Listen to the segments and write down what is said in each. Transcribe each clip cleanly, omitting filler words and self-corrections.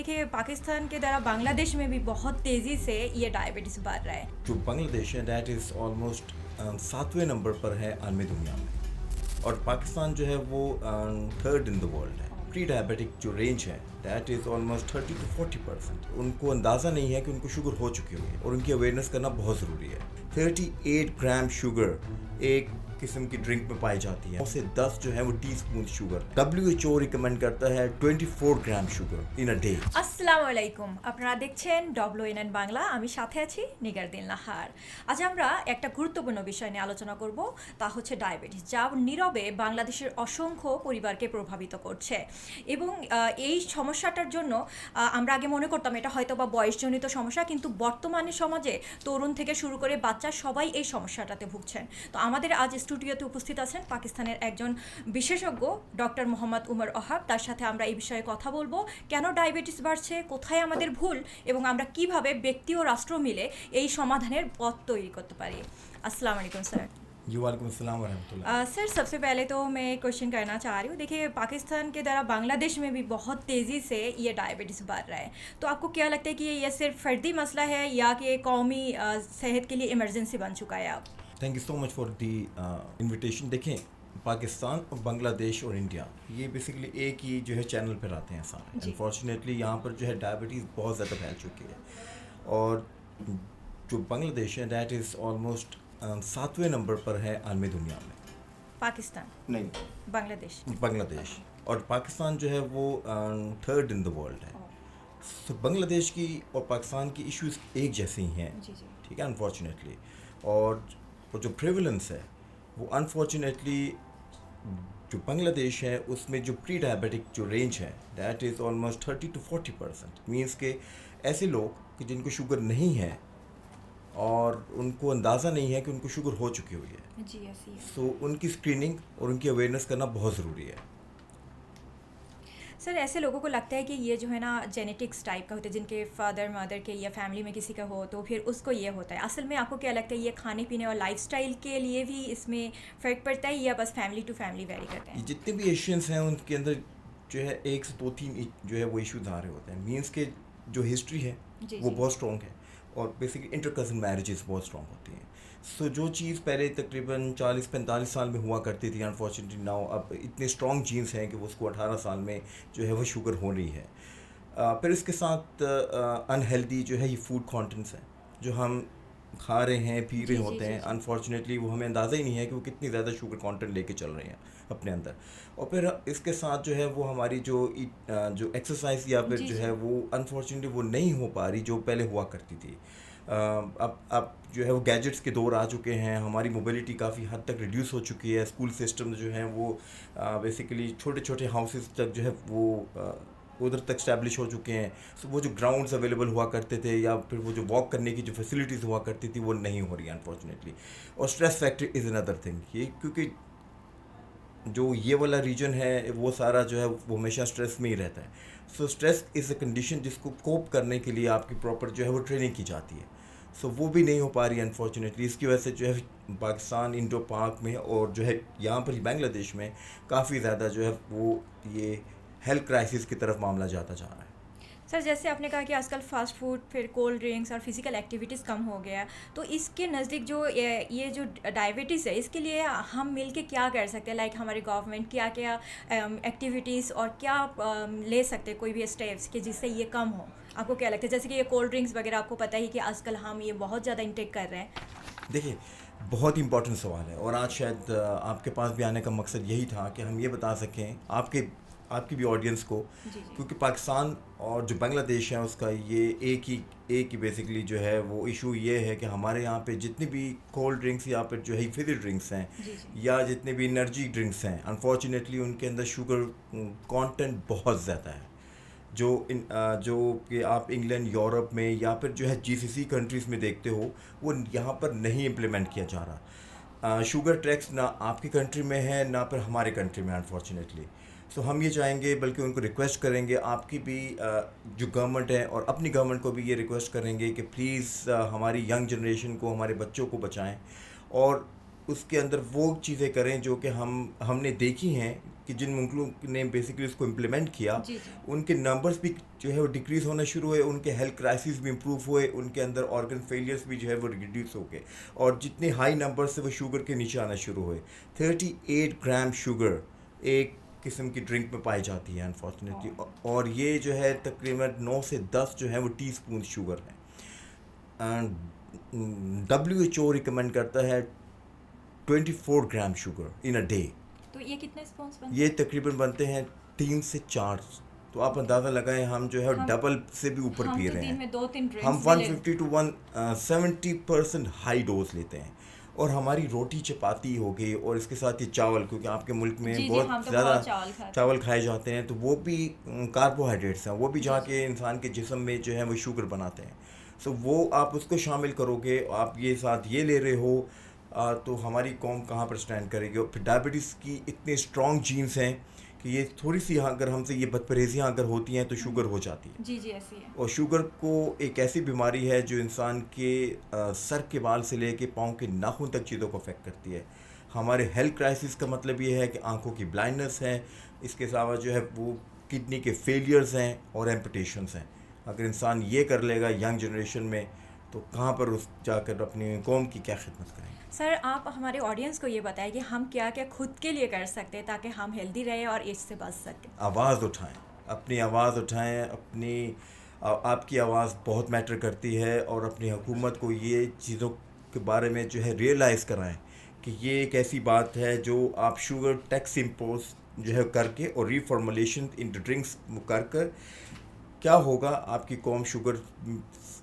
देखिए, पाकिस्तान के तरह बांग्लादेश में भी बहुत तेज़ी से ये डायबिटीज़ बढ़ रहा है। जो बांग्लादेश है दैट इज़ ऑलमोस्ट 7वें नंबर पर है आलमी दुनिया में। और पाकिस्तान जो है वो थर्ड इन द वर्ल्ड है। प्री डायबिटिक जो रेंज है दैट इज़ ऑलमोस्ट 30 to 40%। उनको अंदाज़ा नहीं है कि उनको शुगर हो चुकी हुई है और उनकी अवेयरनेस करना बहुत ज़रूरी है। 38 ग्राम शुगर एक किस्म की ड्रिंक में पाई जाती है, उससे 10 जो है वो टीस्पून शुगर। WHO रिकमेंड करता है 24 গ্রাম शुगर इन अ डे। আসসালামু আলাইকুম, আপনারা দেখছেন WNN বাংলা। আমি সাথে আছি নিগারদিন নাহার। আজ আমরা একটা গুরুত্বপূর্ণ বিষয় নিয়ে আলোচনা করব, তা হচ্ছে ডায়াবেটিস, যা নীরবে বাংলাদেশের অসংখ্য পরিবারকে প্রভাবিত করছে। এবং এই সমস্যাটার জন্য আমরা আগে মনে করতাম এটা হয়তো বা বয়সজনিত সমস্যা, কিন্তু বর্তমানে সমাজে তরুণ থেকে শুরু করে বাচ্চা সবাই এই সমস্যাটাতে ভুগছেন। তো আমাদের আজ স্টুডিওতে উপস্থিত আছেন পাকিস্তানের একজন বিশেষজ্ঞ ডক্টর মোহাম্মদ উমর ওহাব। তার সাথে আমরা এই বিষয়ে কথা বলবো, কেন ডায়াবেটিস বাড়ছে, কোথায় আমাদের ভুল, এবং আমরা কিভাবে ব্যক্তি ও রাষ্ট্র মিলে এই সমাধানের পথ তৈরি করতে পারি। अस्सलाम वालेकुम सर। जी वालेकुम अस्सलाम वरहमतुल्लाह। सर, सबसे पहले तो मैं क्वेश्चन करना चाह रही हूँ। देखिए, पाकिस्तान के तरह बांग्लादेश में भी बहुत तेज़ी से ये डायबिटीज़ बढ़ रहा है। तो आपको क्या लगता है कि ये सिर्फ फर्दी मसला है या कि कौमी सेहत के लिए इमरजेंसी बन चुका है अब? Thank you so much for the invitation. देखें, पाकिस्तान और बांग्लादेश और इंडिया ये बेसिकली एक ही जो है चैनल पर आते हैं सारे। जी। अनफॉर्चुनेटली यहाँ पर जो है डायबिटीज़ बहुत ज़्यादा फैल चुकी है। और जो बांग्लादेश है दैट इज़ ऑलमोस्ट 7वें नंबर पर है आलमी दुनिया में। पाकिस्तान, नहीं, बांग्लादेश। बांग्लादेश। और पाकिस्तान जो है वो थर्ड इन द वर्ल्ड है। तो बांग्लादेश की और पाकिस्तान की इश्यूज एक जैसे ही हैं, जी जी। ठीक है, अनफॉर्चुनेटली। और वो जो प्रेवलेंस है वो अनफॉर्चुनेटली जो बांग्लादेश है उसमें जो प्री डायबिटिक जो रेंज है that is almost 30 to 40%। Means के ऐसे लोग कि जिनको शुगर नहीं है और उनको अंदाज़ा नहीं है कि उनको शुगर हो चुकी हुई है, जी ऐसी है। सो उनकी स्क्रीनिंग और उनकी अवेयरनेस करना बहुत ज़रूरी है। सर, ऐसे लोगों को लगता है कि ये जो है ना जेनेटिक्स टाइप का होता है, जिनके फादर मदर के या फैमिली में किसी का हो तो फिर उसको ये होता है। असल में आपको क्या लगता है, ये खाने पीने और लाइफस्टाइल के लिए भी इसमें फ़र्क पड़ता है या बस फैमिली टू फैमिली वेरी करते ये हैं? जितने भी एशियंस हैं उनके अंदर जो है एक से दो तीन जो है वो इश्यूज आ रहे होते हैं। मीन्स के जो हिस्ट्री है जी वो जी। बहुत स्ट्रॉन्ग है और बेसिकली इंटर कज़न मैरिजेस बहुत स्ट्रॉन्ग होती हैं। सो जो चीज़ पहले तकरीबन 40-45 साल में हुआ करती थी, अनफॉर्चुनेटली नाउ अब इतने स्ट्रॉन्ग जीन्स हैं कि वो उसको 18 साल में जो है वो शुगर हो रही है। फिर इसके साथ अनहेल्दी जो है ये फूड कॉन्टेंट्स हैं जो हम खा रहे हैं पी जी रहे जी होते जी हैं। जी। अनफॉर्चुनेटली वो हमें अंदाज़ा ही नहीं है कि वो कितनी ज़्यादा शुगर कंटेंट लेके चल रहे हैं अपने अंदर। और फिर इसके साथ जो है वो हमारी जो एक्सरसाइज या फिर जी जो जी। है वो अनफॉर्चुनेटली वो नहीं हो पा रही जो पहले हुआ करती थी। अब जो है वो गैजेट्स के दौर आ चुके हैं, हमारी मोबिलिटी काफ़ी हद तक रिड्यूस हो चुकी है। स्कूल सिस्टम जो है वो बेसिकली छोटे छोटे हाउसेस तक जो है वो उधर तक स्टैब्लिश हो चुके हैं। सो वो जो ग्राउंड्स अवेलेबल हुआ करते थे या फिर वो जो वॉक करने की जो फैसिलिटीज़ हुआ करती थी वो नहीं हो रही है अनफॉर्चुनेटली। और stress factor is another thing, ये क्योंकि जो ये वाला रीजन है वो सारा जो है वो हमेशा स्ट्रेस में ही रहता है। So stress is a condition जिसको कोप करने के लिए आपकी प्रॉपर जो है वो ट्रेनिंग की जाती है। सो वो भी नहीं हो पा रही है अनफॉर्चुनेटली। इसकी वजह से जो है पाकिस्तान इंडो पाक में और जो है यहाँ पर ही बांग्लादेश में काफ़ी ज़्यादा जो है वो ये हेल्थ क्राइसिस की तरफ मामला जाता जा रहा है। सर, जैसे आपने कहा कि आजकल फ़ास्ट फूड, फिर कोल्ड ड्रिंक्स और फिज़िकल एक्टिविटीज़ कम हो गया, तो इसके नज़दीक जो ये जो डायबिटीज़ है, इसके लिए हम मिल के क्या कर सकते हैं? लाइक हमारी गवर्नमेंट क्या क्या एक्टिविटीज़ और क्या ले सकते हैं, कोई भी स्टेप्स कि जिससे ये कम हो? आपको क्या लगता है, जैसे कि ये कोल्ड ड्रिंक्स वगैरह आपको पता ही कि आजकल हम ये बहुत ज़्यादा इंटेक कर रहे हैं। देखिए, बहुत ही इंपॉर्टेंट सवाल है और आज शायद आपके पास भी आने का मकसद यही था कि हम ये बता सकें आपकी भी ऑडियंस को, जी जी। क्योंकि पाकिस्तान और जो बांग्लादेश है उसका ये एक ही बेसिकली जो है वो इशू ये है कि हमारे यहाँ पे जितनी भी कोल्ड ड्रिंक्स या फिर जो है फिज़ी ड्रिंक्स हैं जी जी। या जितने भी एनर्जी ड्रिंक्स हैं, अनफॉर्चुनेटली उनके अंदर शुगर कंटेंट बहुत ज़्यादा है। जो कि आप इंग्लैंड, यूरोप में या फिर जो है जीसीसी कंट्रीज़ में देखते हो वो यहाँ पर नहीं इम्प्लीमेंट किया जा रहा। शुगर टैक्स ना आपकी कंट्री में है ना फिर हमारे कंट्री में अनफॉर्चुनेटली। सो हम ये चाहेंगे, बल्कि उनको रिक्वेस्ट करेंगे, आपकी भी जो गवर्नमेंट है और अपनी गवर्नमेंट को भी ये रिक्वेस्ट करेंगे कि प्लीज़ हमारी यंग जनरेशन को, हमारे बच्चों को बचाएं और उसके अंदर वो चीज़ें करें जो कि हमने देखी हैं कि कि जिन मुल्कों ने बेसिकली उसको इम्प्लीमेंट किया, जी जी उनके नंबर्स भी जो है वो डिक्रीज़ होना शुरू हुए, उनके हेल्थ क्राइसिस भी इम्प्रूव हुए, उनके अंदर ऑर्गन फेलियर्स भी जो है वो रिड्यूस हो गए, और जितने हाई नंबर्स से वो शुगर के नीचे आना शुरू हुए। 38 ग्राम शुगर एक किस्म की ड्रिंक में पाई जाती है अनफॉर्चुनेटली, और ये जो है तकरीबन 9 से 10 जो है वो टी स्पून शुगर है। एंड WHO रिकमेंड करता है 24 gram sugar in a day. तो ये कितने स्पून्स बनते ये हैं? तकरीबन बनते हैं 3 से 4। तो आप अंदाज़ा लगाएं, हम जो है हम डबल से भी ऊपर हम पी तो रहे दिन हैं। में 2-3 हम ड्रिंक्स भी ले 150 टू 170% हाई डोज लेते हैं। और हमारी रोटी चपाती हो गई, और इसके साथ ये चावल, क्योंकि आपके मुल्क में जी जी हम बहुत तो ज़्यादा बहुत चावल खाते हैं। चावल खाए जाते हैं, तो वो भी कार्बोहाइड्रेट्स हैं, वो भी जी, जाके इंसान के जिस्म में जो है वो शुगर बनाते हैं। सो वो आप उसको शामिल करोगे, आप ये साथ ये ले रहे हो, तो हमारी कौम कहाँ पर स्टैंड करेगी। और फिर डायबिटीज़ की इतने स्ट्रॉन्ग जीन्स हैं कि ये थोड़ी सी अगर हमसे ये बदपरहेजियाँ अगर होती हैं तो शुगर हो जाती है। जी जी ऐसी है। और शुगर को एक ऐसी बीमारी है जो इंसान के सर के बाल से लेके पाँव के नाखून तक चीज़ों को अफेक्ट करती है। हमारे हेल्थ क्राइसिस का मतलब ये है कि आंखों की ब्लाइंडनेस है, इसके अलावा जो है वो किडनी के फेलियर्स हैं और एम्पुटेशंस हैं। अगर इंसान ये कर लेगा यंग जनरेशन में, तो कहाँ पर उस जाकर अपनी कौम की क्या खिदमत करेंगे। सर आप हमारे ऑडियंस को ये बताएं कि हम क्या क्या खुद के लिए कर सकते हैं ताकि हम हेल्दी रहें और एज से बच सकें। आवाज़ उठाएं, अपनी आवाज़ उठाएं, आपकी आवाज़ बहुत मैटर करती है, और अपनी हुकूमत को ये चीज़ों के बारे में जो है रियलाइज़ कराएं कि ये एक ऐसी बात है जो आप शुगर टैक्स इम्पोज जो है करके और रिफॉर्मुलेशन इन ड्रिंक्स कर कर क्या होगा, आपकी कौम शुगर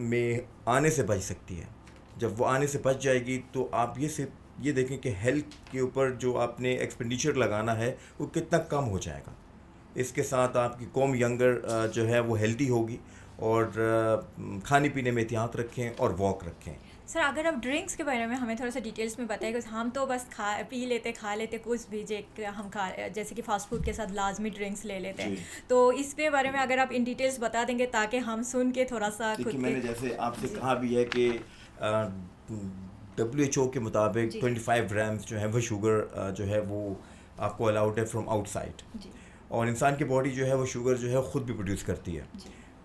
में आने से बच सकती है। जब वो आने से बच जाएगी तो आप ये देखें कि हेल्थ के ऊपर जो आपने एक्सपेंडिचर लगाना है वो कितना कम हो जाएगा। इसके साथ आपकी कौम यंगर जो है वो हेल्दी होगी, और खाने पीने में एहतियात रखें और वॉक रखें। सर अगर आप ड्रिंक्स के बारे में हमें थोड़ा सा डिटेल्स में बताइए, because हम तो बस पी लेते खा लेते कुछ भी हम खा, जैसे कि फास्ट फूड के साथ लाजमी ड्रिंक्स ले लेते हैं, तो इसके बारे में अगर आप इन डिटेल्स बता देंगे ताकि हम सुन के थोड़ा सा खुद मैंने जैसे आपसे कहा भी है कि WHO के मुताबिक 25 ग्राम्स जो है वो शुगर जो है वो आपको अलाउड है फ्रॉम आउटसाइड, और इंसान की बॉडी जो है वो शुगर जो है ख़ुद भी प्रोड्यूस करती है।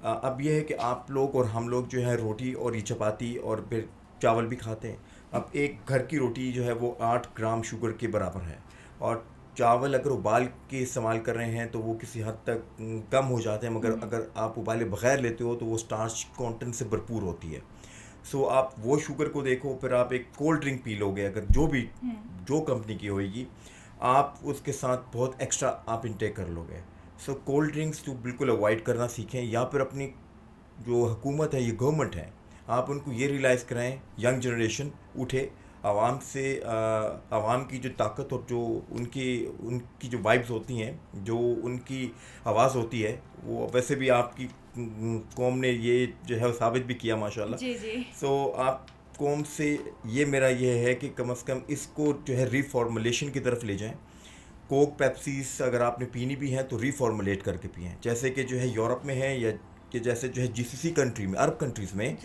अब ये है कि आप लोग और हम लोग जो है रोटी और ये चपाती और फिर चावल भी खाते हैं। अब एक घर की रोटी जो है वो 8 ग्राम शुगर के बराबर है, और चावल अगर उबाल के इस्तेमाल कर रहे हैं तो वो किसी हद तक कम हो जाते हैं, मगर अगर आप उबाले बगैर लेते हो तो वो स्टार्च कंटेंट से भरपूर होती है। सो आप वो शुगर को देखो, फिर आप एक कोल्ड ड्रिंक पी लोगे, अगर जो कंपनी की होएगी, आप उसके साथ बहुत एक्स्ट्रा आप इंटेक कर लोगे। सो कोल्ड ड्रिंक्स तो बिल्कुल अवॉइड करना सीखें, या फिर अपनी जो हुकूमत है, ये गवर्नमेंट है, आप उनको ये रियलाइज़ कराएं, यंग जनरेशन उठे, आवाम की जो ताकत और जो उनकी जो वाइब्स होती हैं, जो उनकी आवाज़ होती है, वो वैसे भी आपकी कौम ने ये जो है साबित भी किया माशाल्लाह। जी जी। सो आप कौम से ये मेरा ये है कि कम से कम इसको जो है रिफॉर्मुलेशन की तरफ ले जाएं। कोक पेप्सीज अगर आपने पीनी भी है तो रिफॉर्मुलेट करके पिएं, जैसे कि जो है यूरोप में है, या कि जैसे जो है GCC कंट्री में, अरब कंट्रीज़ में,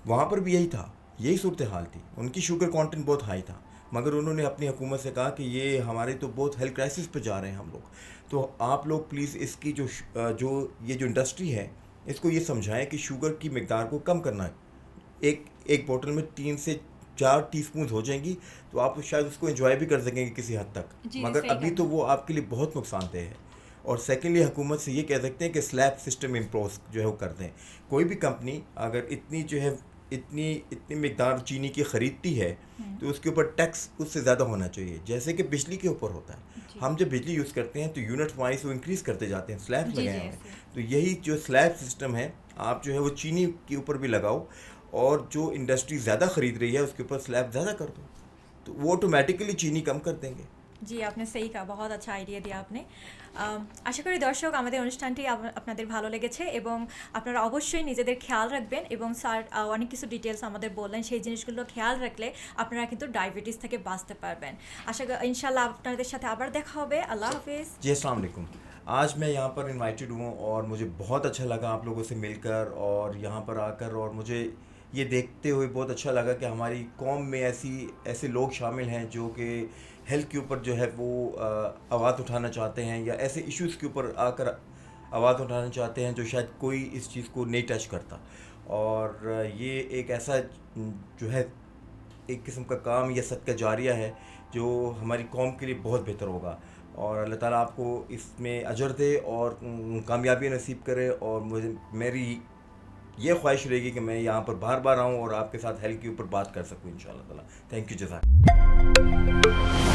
वहाँ पर भी यही था, यही सूरत हाल थी। उनकी शुगर कंटेंट बहुत हाई था, मगर उन्होंने अपनी हुकूमत से कहा कि ये हमारे तो बहुत हेल्थ क्राइसिस पे जा रहे हैं हम लोग। तो आप लोग प्लीज़ इसकी जो इंडस्ट्री है, इसको ये समझाएं कि शुगर की मिकदार को कम करना है। एक बोतल में 3 से 4 टीस्पून हो जाएंगी, तो आप शायद उसको एंजॉय भी कर सकेंगे किसी हद तक, मगर अभी तो वो आपके लिए बहुत नुकसानदेह है। और सेकेंडली हुकूमत से ये कह सकते हैं कि स्लैब सिस्टम इम्पोज जो है वो कर दें। कोई भी कंपनी अगर इतनी मिकदार चीनी की ख़रीदती है तो उसके ऊपर टैक्स उससे ज़्यादा होना चाहिए, जैसे कि बिजली के ऊपर होता है। हम जब बिजली यूज़ करते हैं तो यूनिट वाइज वो इंक्रीज़ करते जाते हैं, स्लैब्स लगाए हैं। तो यही जो स्लैब सिस्टम है, आप जो है वो चीनी के ऊपर भी लगाओ, और जो इंडस्ट्री ज़्यादा ख़रीद रही है उसके ऊपर स्लैब ज़्यादा कर दो, तो वो ऑटोमेटिकली चीनी कम कर देंगे। জি আপনি সেই बहुत अच्छा आइडिया दिया आपने। আশা করি দর্শক আমাদের অনুষ্ঠানটি আপনাদের ভালো লেগেছে এবং আপনারা অবশ্যই নিজেদের খেয়াল রাখবেন, এবং স্যার অনেক কিছু ডিটেলস আমাদের বললেন, সেই জিনিসগুলো খেয়াল রাখলে আপনারা কিন্তু ডায়াবেটিস থেকে বাঁচতে পারবেন। ইনশাল্লাহ আপনাদের সাথে আবার দেখা হবে। আল্লাহ হাফিজ। जी अस्सलाम वालेकुम। आज मैं यहाँ पर इनवाइटेड हूँ और मुझे बहुत अच्छा लगा आप लोगों से मिलकर और यहाँ पर आकर, और मुझे ये देखते हुए बहुत अच्छा लगा कि हमारी कौम में ऐसे लोग शामिल हैं जो कि हेल्थ के ऊपर जो है वो आवाज़ उठाना चाहते हैं, या ऐसे इश्यूज़ के ऊपर आकर आवाज़ उठाना चाहते हैं जो शायद कोई इस चीज़ को नहीं टच करता। और ये एक ऐसा जो है एक किस्म का काम या सदका जारिया है जो हमारी कौम के लिए बहुत बेहतर होगा। और अल्लाह ताला आपको इसमें अजर दे और कामयाबी नसीब करे। और मेरी ये ख्वाहिश रहेगी कि मैं यहाँ पर बार बार आऊँ और आपके साथ हेल्थ के ऊपर बात कर सकूँ इंशाल्लाह ताला। Thank you, जज़ाक।